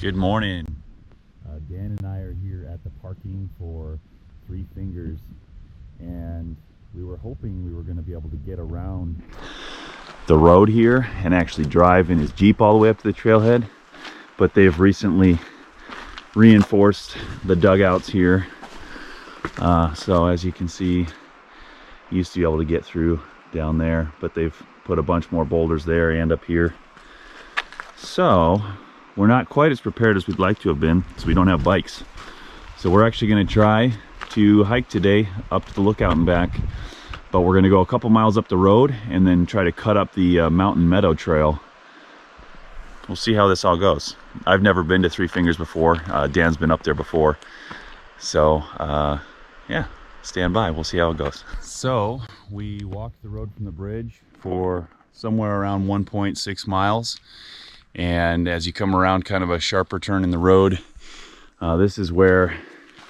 Good morning. Dan and I are here at the parking for Three Fingers, and we were hoping we were going to be able to get around the road here and actually drive in his Jeep all the way up to the trailhead, but they've recently reinforced the dugouts here, so as you can see, you used to be able to get through down there, but they've put a bunch more boulders there and up here. So we're not quite as prepared as we'd like to have been, so we don't have bikes. So we're actually going to try to hike today up to the lookout and back, but we're going to go a couple miles up the road and then try to cut up the mountain Meadow Trail. We'll see how this all goes. I've never been to Three Fingers before. Dan's been up there before, so yeah, stand by. We'll see how it goes. So we walked the road from the bridge for somewhere around 1.6 miles. And as you come around kind of a sharper turn in the road, this is where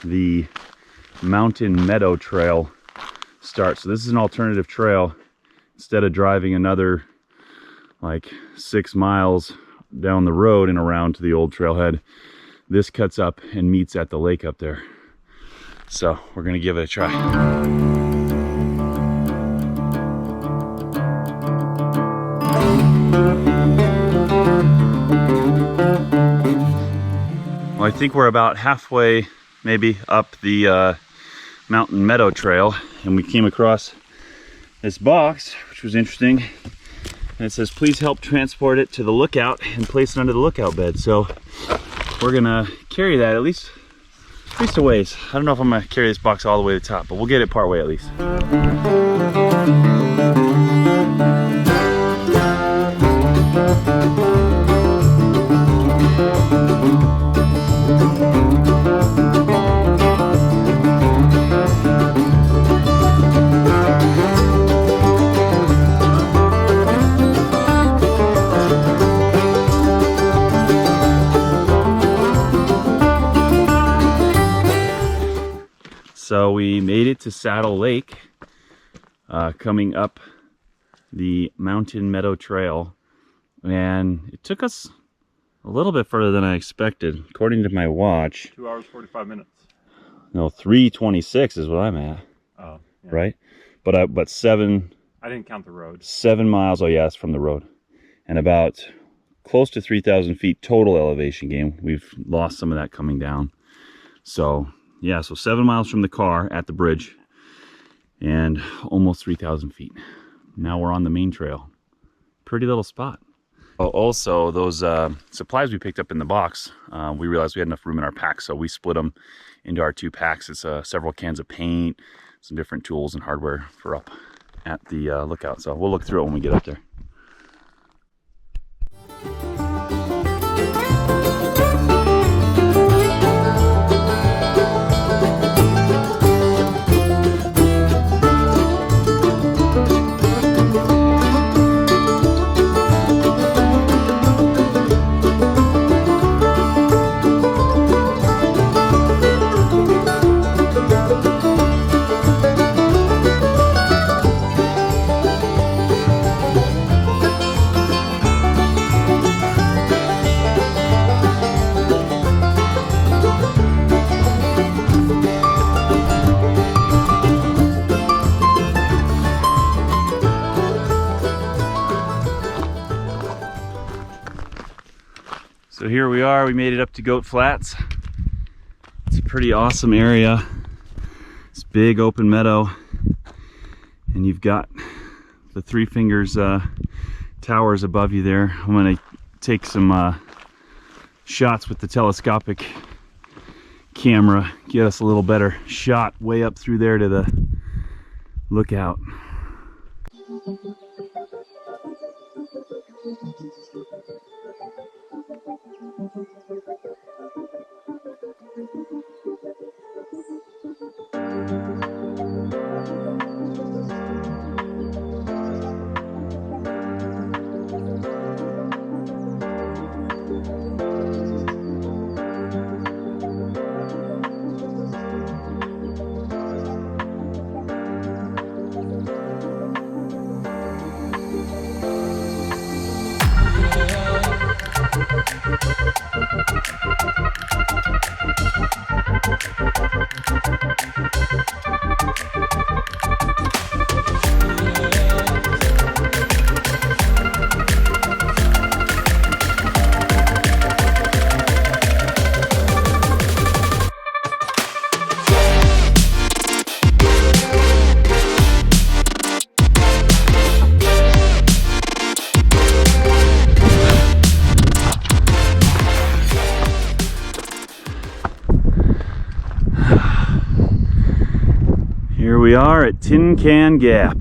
the mountain Meadow Trail starts. So this is an alternative trail. Instead of driving another like 6 miles down the road and around to the old trailhead, this cuts up and meets at the lake up there. So we're gonna give it a try. Well, I think we're about halfway maybe up the mountain Meadow Trail, and we came across this box, which was interesting, and it says please help transport it to the lookout and place it under the lookout bed. So we're gonna carry that at least a ways. I don't know if I'm gonna carry this box all the way to the top, but we'll get it part way at least. So we made it to Saddle Lake, coming up the mountain Meadow Trail, and it took us a little bit further than I expected. According to my watch, 2 hours 45 minutes. No, 3:26 is what I'm at. Oh, yeah. Right? But 7. I didn't count the road. 7 miles. Oh yeah, it's from the road, and about close to 3,000 feet total elevation gain. We've lost some of that coming down. So yeah, so 7 miles from the car at the bridge and almost 3,000 feet. Now we're on the main trail. Pretty little spot. Oh, also, those supplies we picked up in the box, we realized we had enough room in our pack, so we split them into our 2 packs. It's several cans of paint, some different tools and hardware for up at the lookout. So we'll look through it when we get up there. So here we are, we made it up to Goat Flats. It's a pretty awesome area. It's big open meadow, and you've got the Three Fingers towers above you there. I'm gonna take some shots with the telescopic camera, get us a little better shot way up through there to the lookout. Here we are at Tin Can Gap.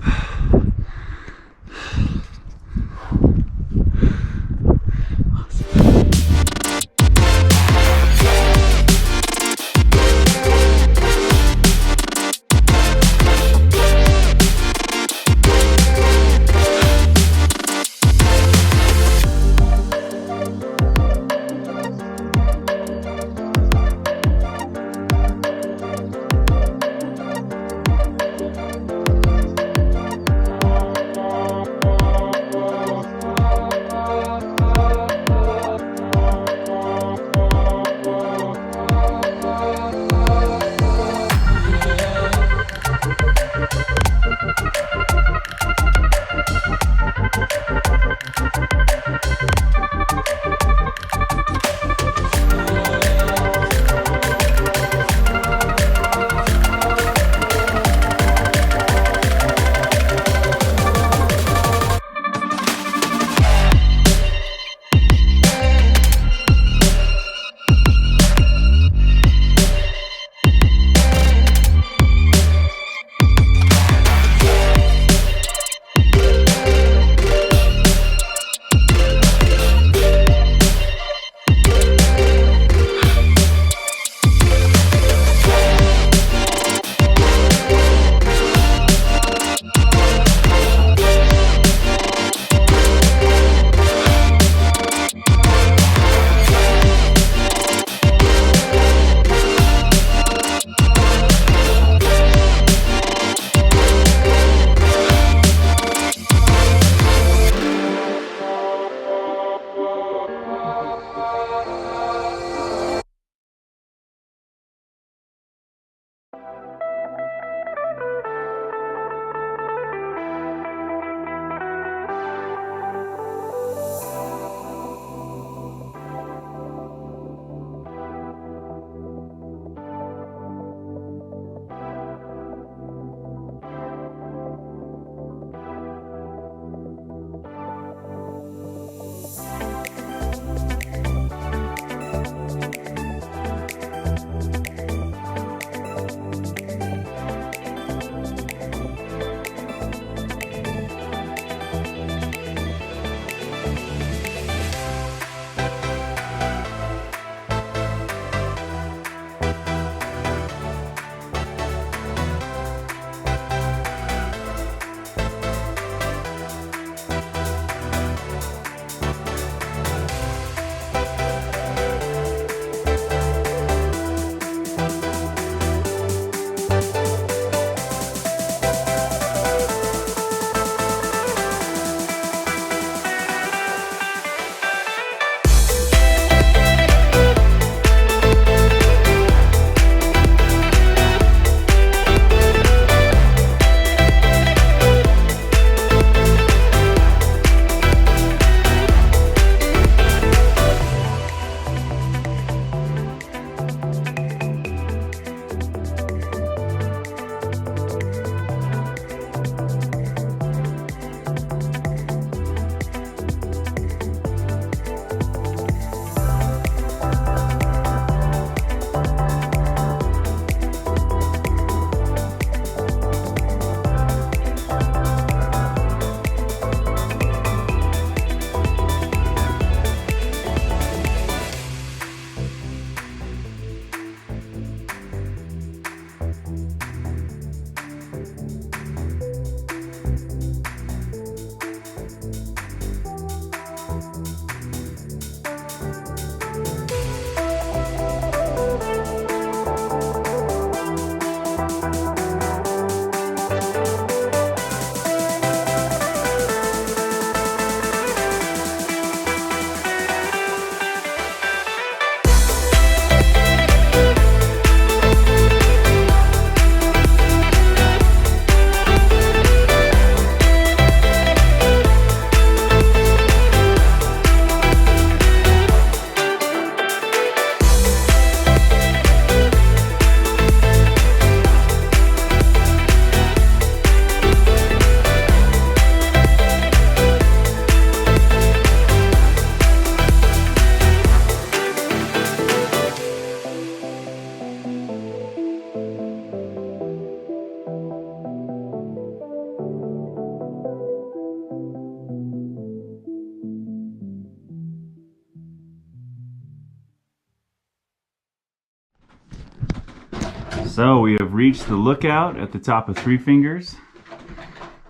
So we have reached the lookout at the top of Three Fingers.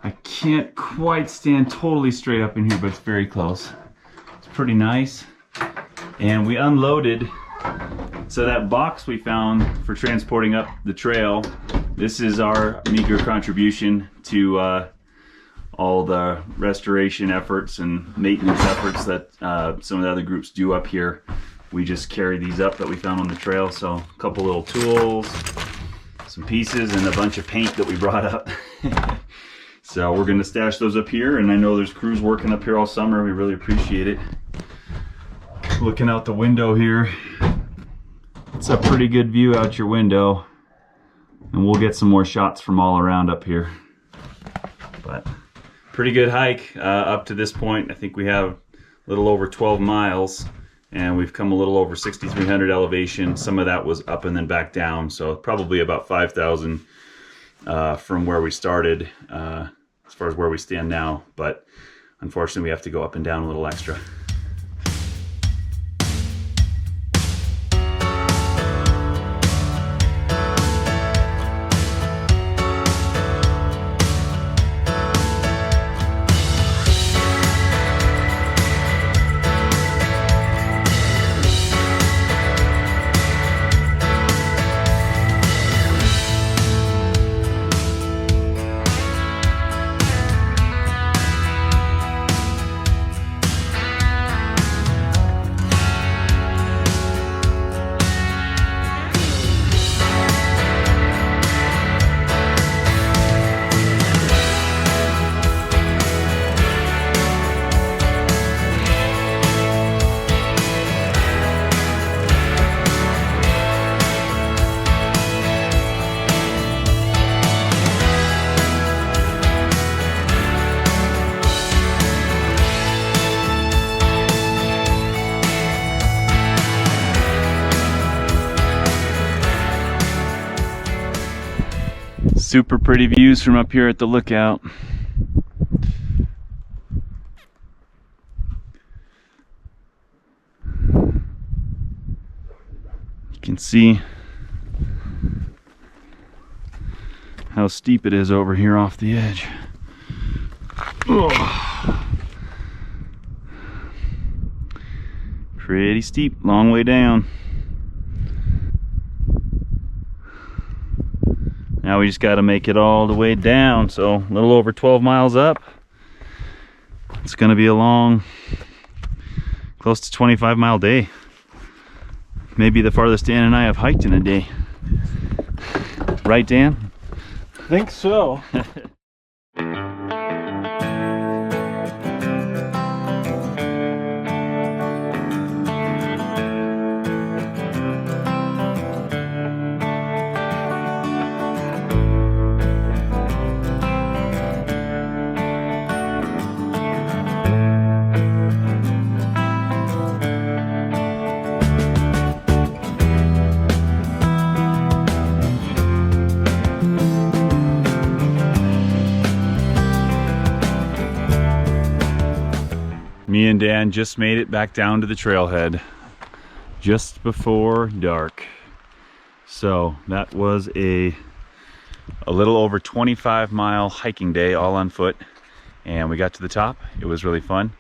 I can't quite stand totally straight up in here, but it's very close. It's pretty nice. And we unloaded, so that box we found for transporting up the trail, this is our meager contribution to all the restoration efforts and maintenance efforts that some of the other groups do up here. We just carry these up that we found on the trail. So a couple little tools, some pieces, and a bunch of paint that we brought up. So we're gonna stash those up here, and I know there's crews working up here all summer. We really appreciate it. Looking out the window here, it's a pretty good view out your window, and we'll get some more shots from all around up here. But pretty good hike up to this point. I think we have a little over 12 miles, and we've come a little over 6,300 elevation. Some of that was up and then back down, so probably about 5,000 from where we started as far as where we stand now. But unfortunately, we have to go up and down a little extra. Super pretty views from up here at the lookout. You can see how steep it is over here off the edge. Oh. Pretty steep, long way down. Now we just got to make it all the way down, so a little over 12 miles up. It's going to be a long, close to 25-mile day. Maybe the farthest Dan and I have hiked in a day. Right, Dan? I think so. Me and Dan just made it back down to the trailhead just before dark. So that was a little over 25-mile hiking day, all on foot, and we got to the top. It was really fun,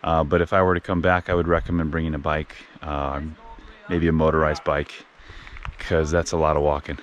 but if I were to come back, I would recommend bringing a bike, maybe a motorized bike, because that's a lot of walking.